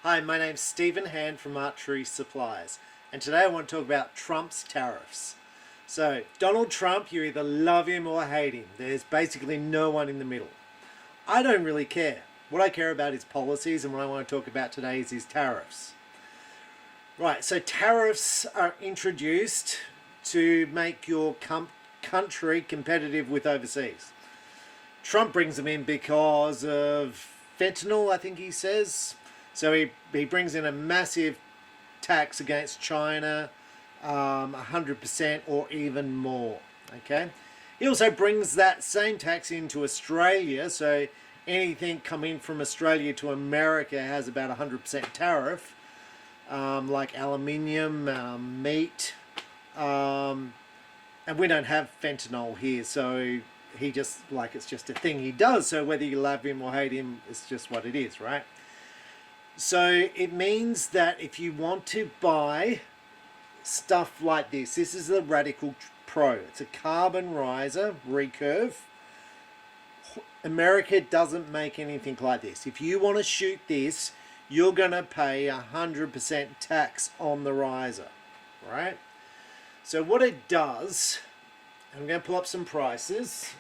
Hi, my name's Stephen Hand from Archery Supplies, and today I want to talk about Trump's tariffs. So, Donald Trump, you either love him or hate him. There's basically no one in the middle. I don't really care. What I care about is policies, and what I want to talk about today is his tariffs. Right, so tariffs are introduced to make your country competitive with overseas. Trump brings them in because of fentanyl, I think he says. So he brings in a massive tax against China, 100% or even more. Okay. He also brings that same tax into Australia. So anything coming from Australia to America has about 100% tariff, like aluminium, meat, and we don't have fentanyl here. So he just, like, it's just a thing he does. So whether you love him or hate him, it's just what it is, right? So it means that if you want to buy stuff like this is the Radical Pro. It's a carbon riser, recurve. America doesn't make anything like this. If you want to shoot this, you're going to pay 100% tax on the riser, right? So what it does, I'm going to pull up some prices.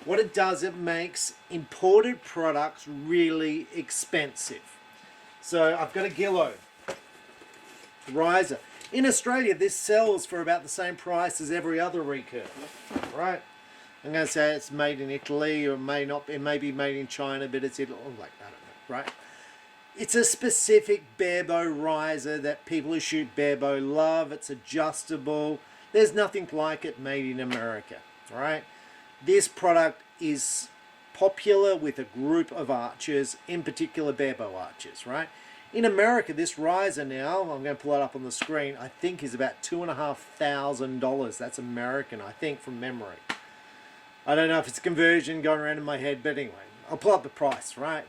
What it does, it makes imported products really expensive. So I've got a Gillo riser. In Australia, this sells for about the same price as every other recurve, right? I'm going to say it's made in Italy, or it may be made in China, but it's Italy, like, I don't know, right? It's a specific barebow riser that people who shoot barebow love. It's adjustable. There's nothing like it made in America, right? This product is popular with a group of archers, in particular barebow archers, right? In America, this riser now, I'm going to pull it up on the screen, I think is about $2,500. That's American, I think, from memory. I don't know if it's a conversion going around in my head, but anyway, I'll pull up the price, right?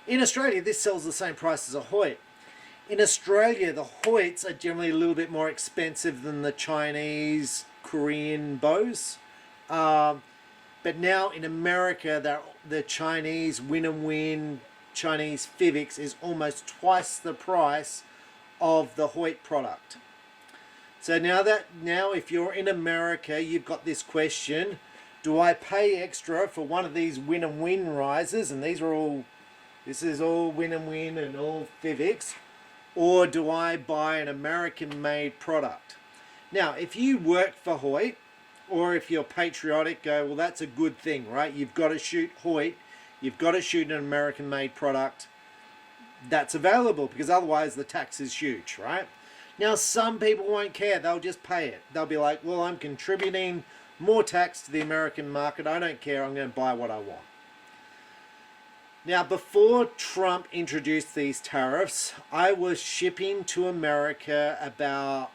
In Australia, this sells the same price as a Hoyt. In Australia, the Hoyts are generally a little bit more expensive than the Chinese, Korean bows. But now in America, the Chinese win-and-win Chinese Fivix is almost twice the price of the Hoyt product. So now if you're in America, you've got this question: do I pay extra for one of these win-and-win risers? And this is all win-and-win and all Fivix, or do I buy an American-made product? Now, if you work for Hoyt, or if you're patriotic, go, well, that's a good thing, right? You've got to shoot Hoyt. You've got to shoot an American-made product that's available, because otherwise the tax is huge, right? Now, some people won't care. They'll just pay it. They'll be like, well, I'm contributing more tax to the American market. I don't care. I'm going to buy what I want. Now, before Trump introduced these tariffs, I was shipping to America about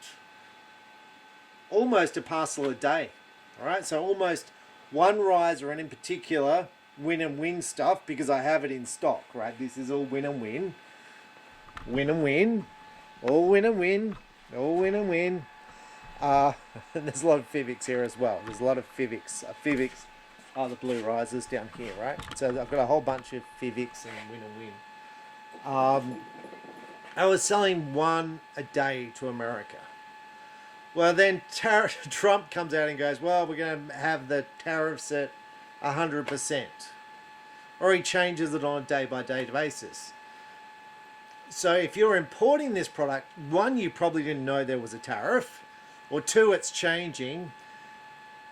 almost a parcel a day. All right, so almost one riser, and in particular win-and-win stuff, because I have it in stock, right? This is all win-and-win, win-and-win, all win-and-win, all win-and-win. There's a lot of Fivix here as well. There's a lot of Fivix. Fivix are the blue risers down here, right? So I've got a whole bunch of Fivix and win-and-win. I was selling one a day to America. Well, then Trump comes out and goes, well, we're going to have the tariffs at 100%. Or he changes it on a day-by-day basis. So if you're importing this product, one, you probably didn't know there was a tariff. Or two, it's changing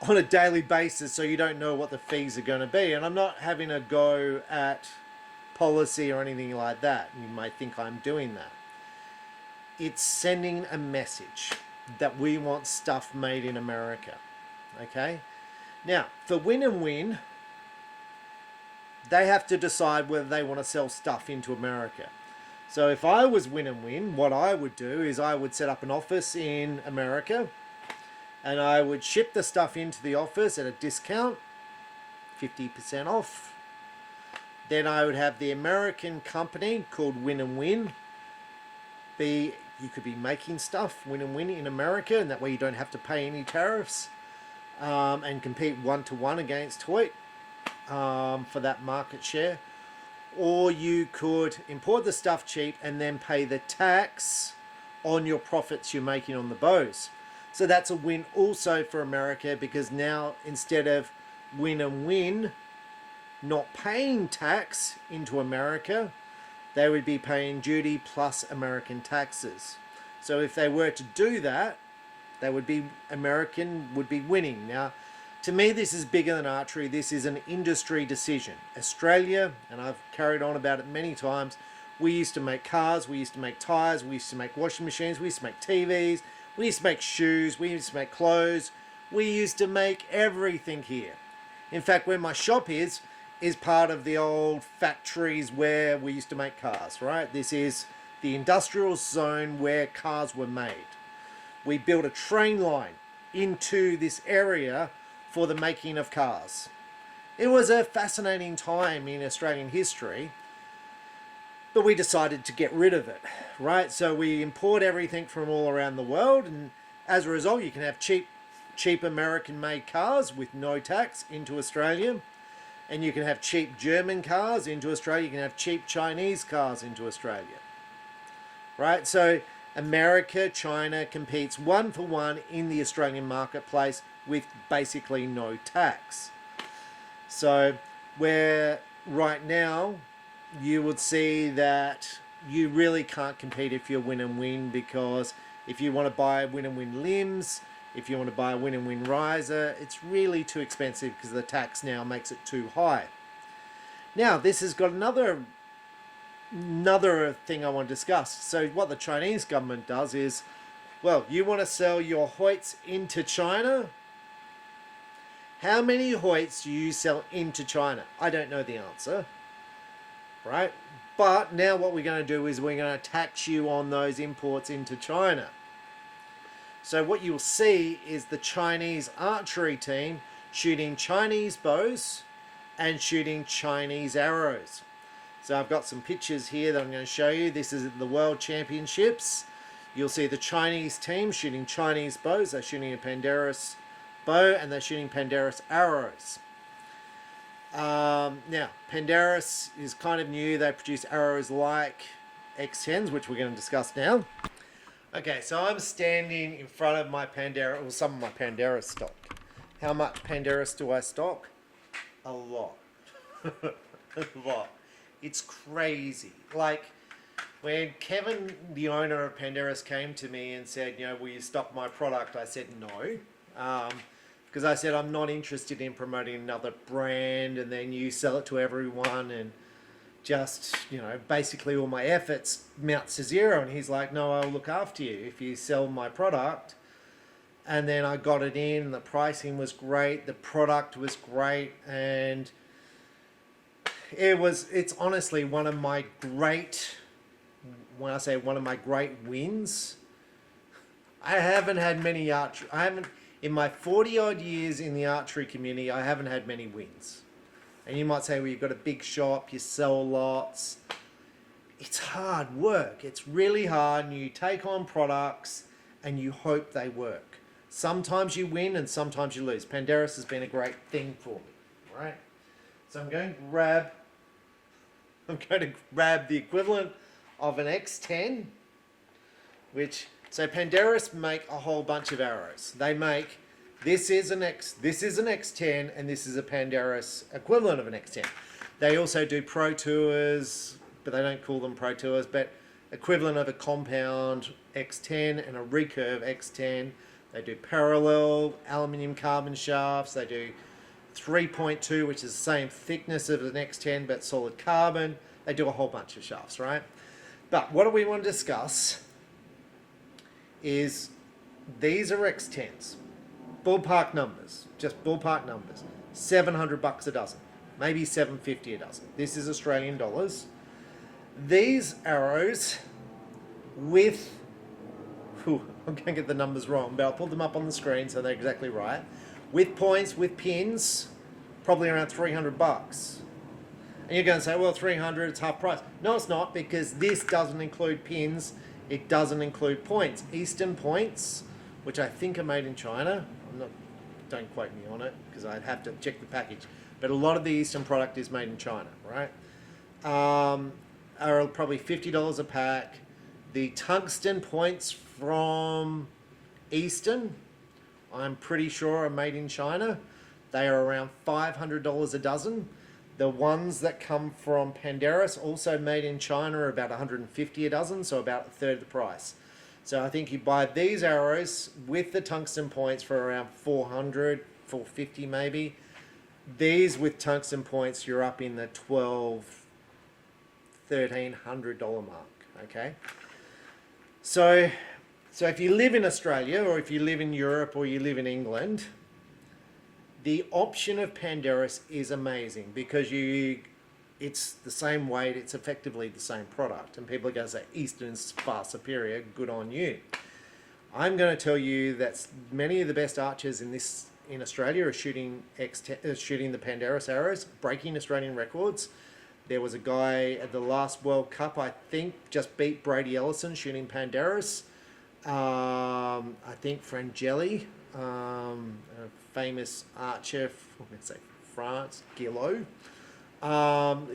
on a daily basis, so you don't know what the fees are going to be. And I'm not having a go at policy or anything like that. You might think I'm doing that. It's sending a message that we want stuff made in America. Okay? Now, for win-and-win, they have to decide whether they want to sell stuff into America. So if I was win-and-win, what I would do is I would set up an office in America, and I would ship the stuff into the office at a discount, 50% off. Then I would have the American company called Win-and-Win you could be making stuff win-and-win in America, and that way you don't have to pay any tariffs, and compete one-to-one against Hoyt for that market share. or you could import the stuff cheap and then pay the tax on your profits you're making on the bows. So that's a win also for America, because now instead of win and win not paying tax into America, they would be paying duty plus American taxes. So if they were to do that, they would be, American would be winning. Now, to me, this is bigger than archery. This is an industry decision. Australia, and I've carried on about it many times, we used to make cars, we used to make tires, we used to make washing machines, we used to make TVs, we used to make shoes, we used to make clothes, we used to make everything here. In fact, where my shop is part of the old factories where we used to make cars, right? This is the industrial zone where cars were made. We built a train line into this area for the making of cars. It was a fascinating time in Australian history, but we decided to get rid of it, right? So we import everything from all around the world, and as a result, you can have cheap American-made cars with no tax into Australia, and you can have cheap German cars into Australia, you can have cheap Chinese cars into Australia, right? So America, China competes one for one in the Australian marketplace with basically no tax. So where right now you would see that you really can't compete if you're win and win, because if you want to buy win and win limbs, if you want to buy a win and win riser, it's really too expensive because the tax now makes it too high. Now this has got another thing I want to discuss. So what the Chinese government does is, well, you want to sell your Hoyts into China? How many Hoyts do you sell into China? I don't know the answer, right? But now what we're going to do is we're going to tax you on those imports into China. So what you'll see is the Chinese archery team shooting Chinese bows and shooting Chinese arrows. So I've got some pictures here that I'm going to show you. This is at the World Championships. You'll see the Chinese team shooting Chinese bows. They're shooting a Pandarus bow and they're shooting Pandarus arrows. Now, Pandarus is kind of new. They produce arrows like X10s, which we're going to discuss now. Okay, so I'm standing in front of my Pandarus, or some of my Pandarus stock. How much Pandarus do I stock? A lot. A lot. It's crazy. Like, when Kevin, the owner of Pandarus, came to me and said, you know, will you stock my product? I said no. Because I said I'm not interested in promoting another brand and then you sell it to everyone and just, you know, basically all my efforts amounts to zero. And he's like, no, I'll look after you if you sell my product. And then I got it in, the pricing was great, the product was great, and it's honestly one of my great, when I say one of my great wins. I haven't had many in my 40 odd years in the archery community, I haven't had many wins. And you might say, well, you've got a big shop, you sell lots. It's hard work. It's really hard, and you take on products and you hope they work. Sometimes you win and sometimes you lose. Pandarus has been a great thing for me, right? So I'm going to grab the equivalent of an X10, so Pandarus make a whole bunch of arrows. They make, this is an X10, and this is a Pandarus equivalent of an X10. They also do Pro Tours, but they don't call them Pro Tours, but equivalent of a compound X10 and a recurve X10. They do parallel aluminium carbon shafts. They do 3.2, which is the same thickness of an X10, but solid carbon. They do a whole bunch of shafts, right? But what do we want to discuss is these are X10s. Ballpark numbers, just ballpark numbers. $700 a dozen, maybe $750 a dozen. This is Australian dollars. These arrows with, I'm going to get the numbers wrong, but I'll put them up on the screen so they're exactly right. With points, with pins, probably around $300. And you're going to say, well, 300, it's half price. No, it's not, because this doesn't include pins. It doesn't include points. Eastern points, which I think are made in China. Don't quote me on it, because I'd have to check the package. But a lot of the Eastern product is made in China, right? are probably $50 a pack. The tungsten points from Eastern, I'm pretty sure, are made in China. They are around $500 a dozen. The ones that come from Pandarus, also made in China, are about $150 a dozen, so about a third of the price. So I think you buy these arrows with the tungsten points for around $400, $450 maybe. These with tungsten points, you're up in the $1,200, $1,300 mark. Okay. So if you live in Australia, or if you live in Europe, or you live in England, the option of Pandarus is amazing, because it's the same weight, it's effectively the same product, and people are going to say Eastern's far superior. Good on you. I'm going to tell you that many of the best archers in Australia are shooting the Pandarus arrows, breaking Australian records. There was a guy at the last World Cup, I think, just beat Brady Ellison shooting Pandarus. I think Frangeli, a famous archer from, let's say, France, Guillot,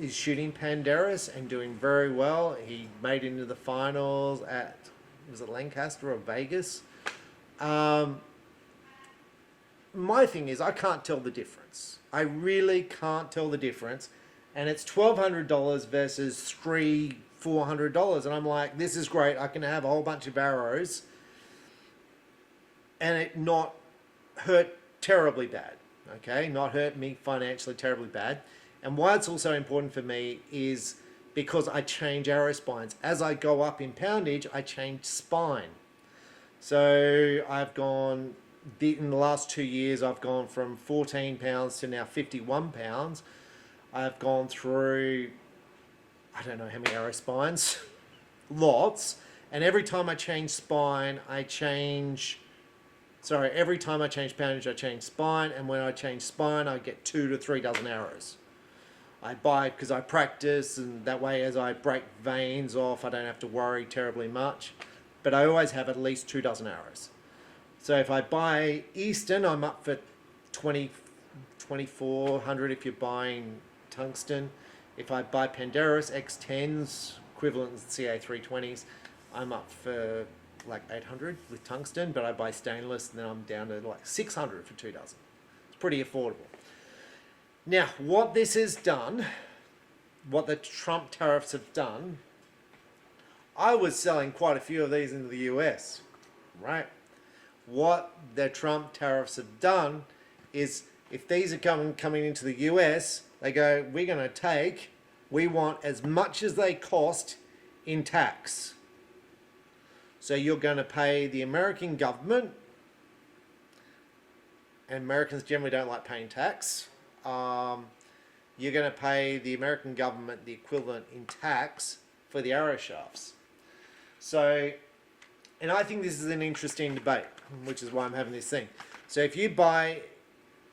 is shooting Pandarus and doing very well. He made it into the finals at, was it Lancaster or Vegas? My thing is, I can't tell the difference. I really can't tell the difference. And it's $1,200 versus $400. And I'm like, this is great. I can have a whole bunch of arrows and it not hurt terribly bad. Okay, not hurt me financially terribly bad. And why it's also important for me is because I change arrow spines. As I go up in poundage, I change spine. So I've gone, in the last 2 years, I've gone from 14 pounds to now 51 pounds. I've gone through, I don't know how many arrow spines, lots. And every time I change spine, every time I change poundage, I change spine. And when I change spine, I get 2 to 3 dozen arrows. I buy because I practice, and that way as I break veins off, I don't have to worry terribly much. But I always have at least 2 dozen arrows. So if I buy Eastern, I'm up for $2,400 if you're buying tungsten. If I buy Pandarus X10s, equivalent CA320s, I'm up for like 800 with tungsten, but I buy stainless, and then I'm down to like 600 for 2 dozen. It's pretty affordable. Now, what this has done, what the Trump tariffs have done, I was selling quite a few of these into the US, right? What the Trump tariffs have done is, if these are coming into the US, they go, we want as much as they cost in tax. So you're going to pay the American government, and Americans generally don't like paying tax. You're going to pay the American government the equivalent in tax for the arrow shafts. So, and I think this is an interesting debate, which is why I'm having this thing. So if you buy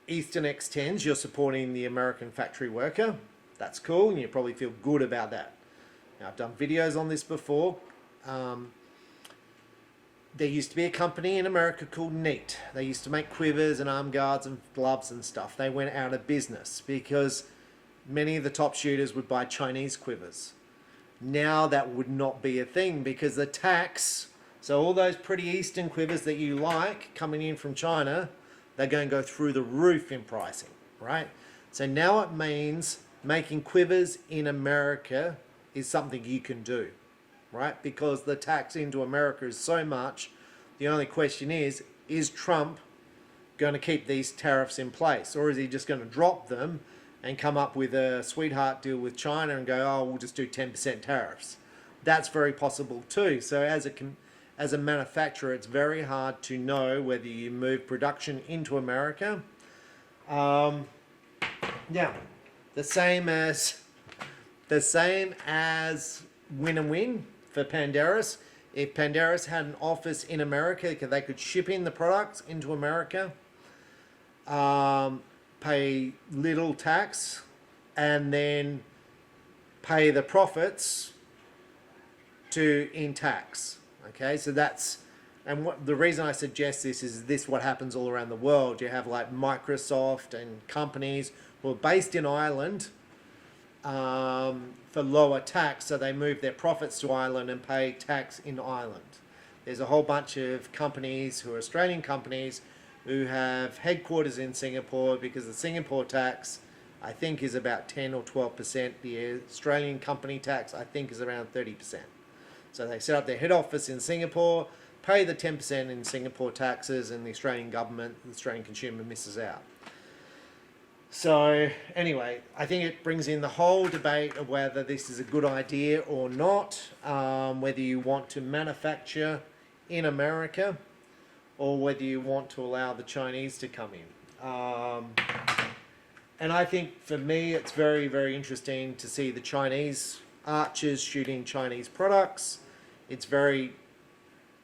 Eastern X10s, you're supporting the American factory worker. That's cool, and you probably feel good about that. Now, I've done videos on this before. There used to be a company in America called Neat. They used to make quivers and arm guards and gloves and stuff. They went out of business because many of the top shooters would buy Chinese quivers. Now that would not be a thing, because the tax, so all those pretty Eastern quivers that you like coming in from China, they're going to go through the roof in pricing, right? So now it means making quivers in America is something you can do, right? Because the tax into America is so much. The only question is Trump going to keep these tariffs in place, or is he just going to drop them and come up with a sweetheart deal with China and go, oh, we'll just do 10% tariffs? That's very possible too. So as a manufacturer, it's very hard to know whether you move production into America. Now, the same as win and win for Pandarus. If Pandarus had an office in America, they could ship in the products into America, pay little tax, and then pay the profits in tax. Okay, so that's, and the reason I suggest this is what happens all around the world. You have like Microsoft and companies who are based in Ireland, for lower tax, so they move their profits to Ireland and pay tax in Ireland. There's a whole bunch of companies who are Australian companies who have headquarters in Singapore because the Singapore tax, I think, is about 10 or 12%. The Australian company tax, I think, is around 30%. So they set up their head office in Singapore, pay the 10% in Singapore taxes, and the Australian government, the Australian consumer misses out. So anyway, I think it brings in the whole debate of whether this is a good idea or not, whether you want to manufacture in America or whether you want to allow the Chinese to come in. And I think for me it's very, very interesting to see the Chinese archers shooting Chinese products. It's very,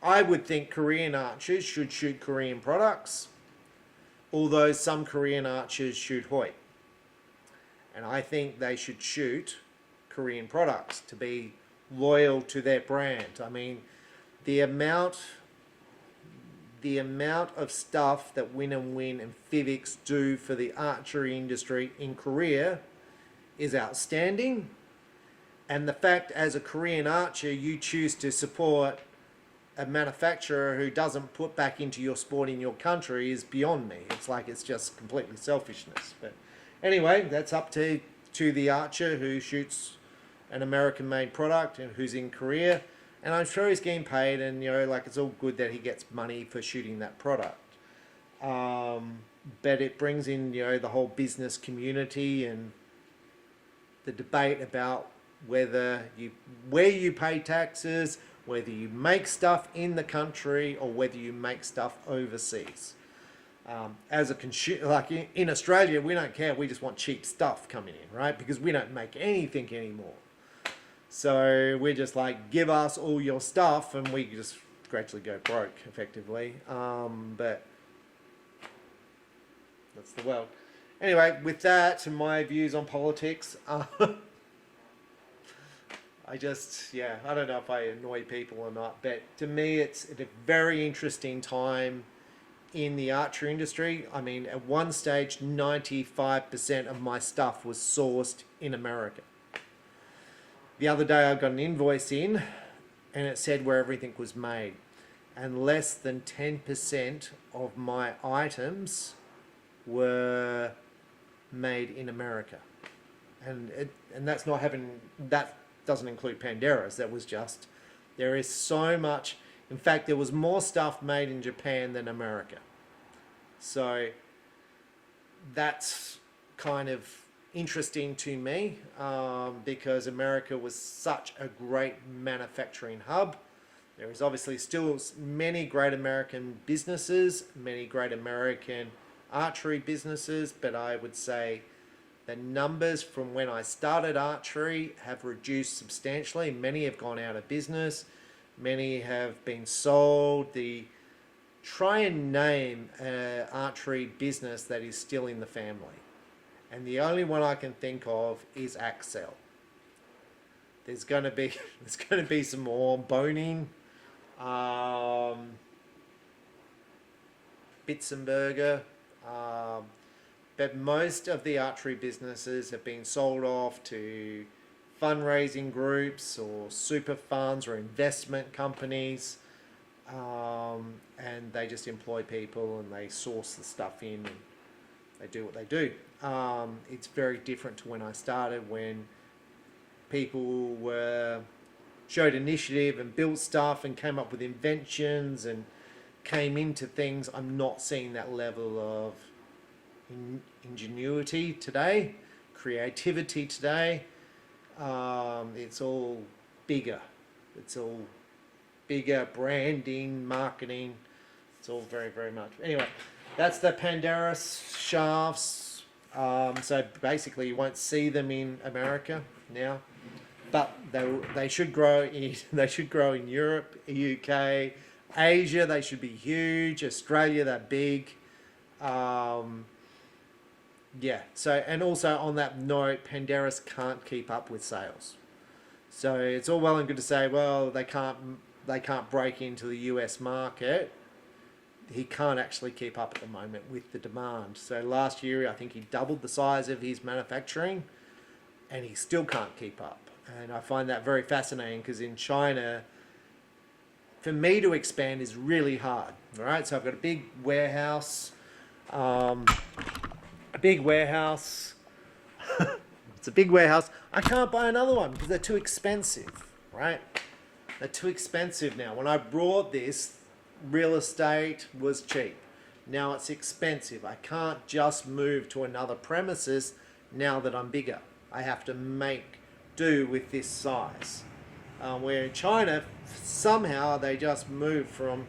I would think Korean archers should shoot Korean products, although some Korean archers shoot Hoyt. And I think they should shoot Korean products to be loyal to their brand. I mean, the amount of stuff that Win and Win and Fivix do for the archery industry in Korea is outstanding. And the fact as a Korean archer you choose to support a manufacturer who doesn't put back into your sport in your country is beyond me. It's like it's just completely selfishness. But anyway, that's up to the archer who shoots an American-made product and who's in Korea. And I'm sure he's getting paid, and like it's all good that he gets money for shooting that product. But it brings in the whole business community and the debate about where you pay taxes, whether you make stuff in the country or whether you make stuff overseas. As a consumer, like in Australia, we don't care. We just want cheap stuff coming in, right? Because we don't make anything anymore. So we're just like, give us all your stuff, and we just gradually go broke, effectively. But that's the world. Anyway, with that and my views on politics, I don't know if I annoy people or not, but to me it's a very interesting time in the archery industry. I mean, at one stage, 95% of my stuff was sourced in America. The other day I got an invoice in and it said where everything was made, and less than 10% of my items were made in America. And that's not having, that doesn't include Panderas. That was just, there is so much. In fact, there was more stuff made in Japan than America. So that's kind of interesting to me, because America was such a great manufacturing hub. There is obviously still many great American businesses, many great American archery businesses, but I would say the numbers from when I started archery have reduced substantially. Many have gone out of business. Many have been sold. Try and name an archery business that is still in the family. And the only one I can think of is Axel. There's going to be some more boning. Bitzenberger. But most of the archery businesses have been sold off to fundraising groups or super funds or investment companies, and they just employ people and they source the stuff in and they do what they do. It's very different to when I started, when people showed initiative and built stuff and came up with inventions and came into things. I'm not seeing that level of ingenuity today, creativity today. It's all bigger. It's all bigger, branding, marketing. It's all very, very much. Anyway, that's the Panderas shafts. So basically, you won't see them in America now, but they should grow in. They should grow in Europe, UK, Asia. They should be huge. Australia, they're big. Yeah. So, and also on that note, Panderas can't keep up with sales. So it's all well and good to say, well, they can't break into the US market. He can't actually keep up at the moment with the demand. So last year, I think he doubled the size of his manufacturing, and he still can't keep up. And I find that very fascinating, because in China, for me to expand is really hard. All right, so I've got a big warehouse. It's a big warehouse. I can't buy another one because they're too expensive, right? They're too expensive now. When I brought this, real estate was cheap. Now it's expensive. I can't just move to another premises now that I'm bigger. I have to make do with this size. Where in China, somehow they just move from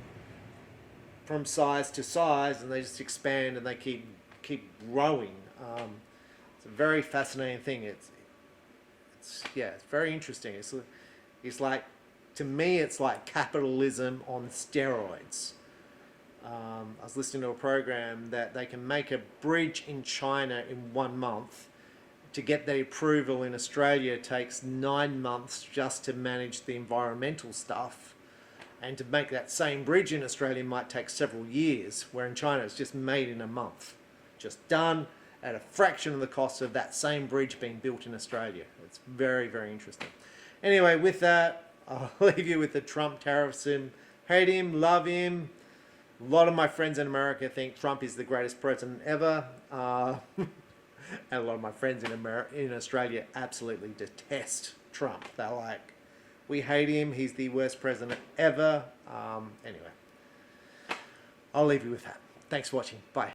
size to size, and they just expand, and they keep growing. It's a very fascinating thing. It's very interesting. It's like, to me, it's like capitalism on steroids. I was listening to a program that they can make a bridge in China in 1 month. To get the approval in Australia, it takes 9 months just to manage the environmental stuff. And to make that same bridge in Australia might take several years, where in China it's just made in a month. Just done at a fraction of the cost of that same bridge being built in Australia. It's very, very interesting. Anyway, with that, I'll leave you with the Trump tariffs. Hate him, love him. A lot of my friends in America think Trump is the greatest president ever. And a lot of my friends in Australia absolutely detest Trump. They're like, we hate him, he's the worst president ever. Anyway, I'll leave you with that. Thanks for watching. Bye.